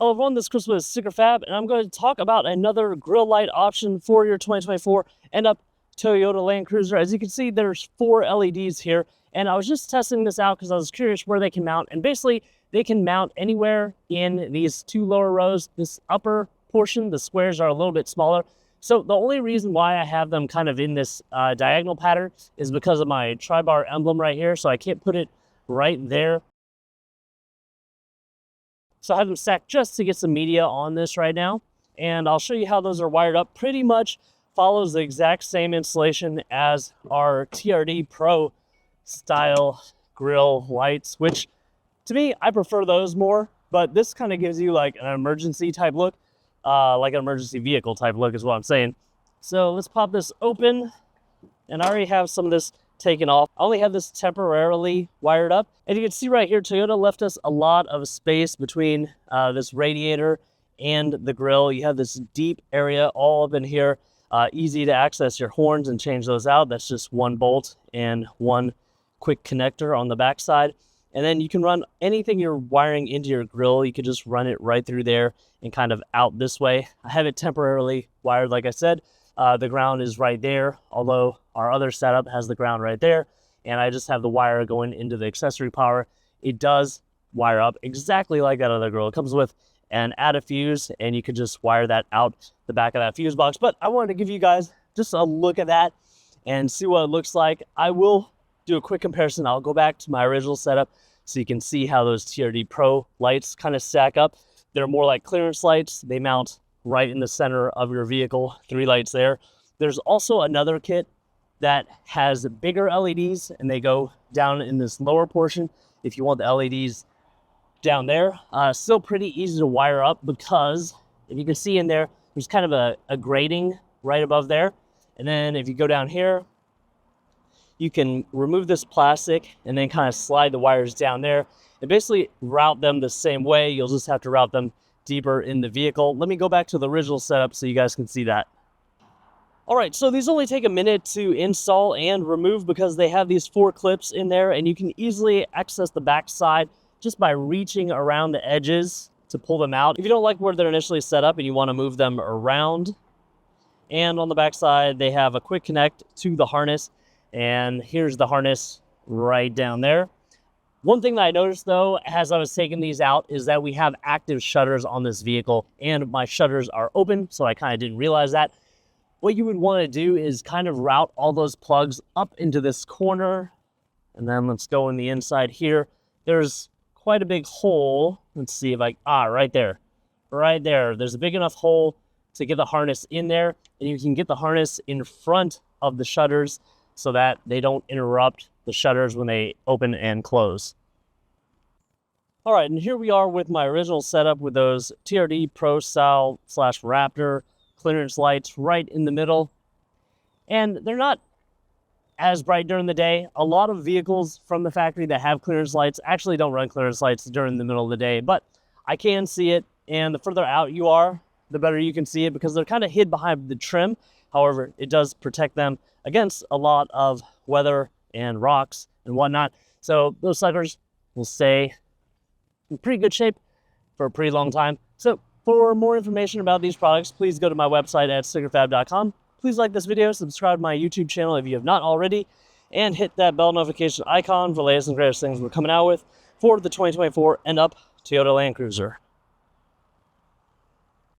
Hello everyone, this is Chris with Sticker Fab, and I'm going to talk about another grill light option for your 2024 end-up Toyota Land Cruiser. As you can see, there's 4 LEDs here, and I was just testing this out because I was curious where they can mount, and basically they can mount anywhere in these 2 lower rows. This upper portion, the squares are a little bit smaller, so the only reason why I have them kind of in this diagonal pattern is because of my tri-bar emblem right here, so I can't put it right there. So I have them stacked just to get some media on this right now. And I'll show you how those are wired up. Pretty much follows the exact same installation as our TRD Pro style grill lights, which to me, I prefer those more. But this kind of gives you like an emergency type look, like an emergency vehicle type look is what I'm saying. So let's pop this open. And I already have some of this taken off. I only have this temporarily wired up. And you can see right here, Toyota left us a lot of space between this radiator and the grill. You have this deep area all up in here. Easy to access your horns and change those out. That's just 1 bolt and 1 quick connector on the back side. And then you can run anything you're wiring into your grill. You could just run it right through there and kind of out this way. I have it temporarily wired, like I said. The ground is right there, although our other setup has the ground right there, and I just have the wire going into the accessory power. It does wire up exactly like that other grill. It comes with an add a fuse, and you can just wire that out the back of that fuse box. But I wanted to give you guys just a look at that and see what it looks like. I will do a quick comparison. I'll go back to my original setup so you can see how those TRD Pro lights kind of stack up. They're more like clearance lights. They mount right in the center of your vehicle, 3 lights there. There's also another kit that has bigger LEDs, and they go down in this lower portion if you want the LEDs down there. Still pretty easy to wire up because if you can see in there, there's kind of a grating right above there. And then if you go down here, you can remove this plastic and then kind of slide the wires down there and basically route them the same way. You'll just have to route them deeper in the vehicle. Let me go back to the original setup so you guys can see that. All right, so these only take a minute to install and remove because they have these 4 clips in there, and you can easily access the back side just by reaching around the edges to pull them out. If you don't like where they're initially set up and you want to move them around, and on the back side, they have a quick connect to the harness, and here's the harness right down there. One thing that I noticed though, as I was taking these out, is that we have active shutters on this vehicle, and my shutters are open, so I kind of didn't realize that. What you would want to do is kind of route all those plugs up into this corner, and then let's go in the inside here. There's quite a big hole. Let's see if right there. There's a big enough hole to get the harness in there, and you can get the harness in front of the shutters so that they don't interrupt the shutters when they open and close. All right, and here we are with my original setup with those TRD Pro style / Raptor clearance lights right in the middle. And they're not as bright during the day. A lot of vehicles from the factory that have clearance lights actually don't run clearance lights during the middle of the day, but I can see it, and the further out you are, the better you can see it because they're kind of hid behind the trim. However, it does protect them against a lot of weather and rocks and whatnot. So those suckers will stay in pretty good shape for a pretty long time. So for more information about these products, please go to my website at stickerfab.com. Please like this video, subscribe to my YouTube channel if you have not already, and hit that bell notification icon for the latest and greatest things we're coming out with for the 2024 end up Toyota Land Cruiser.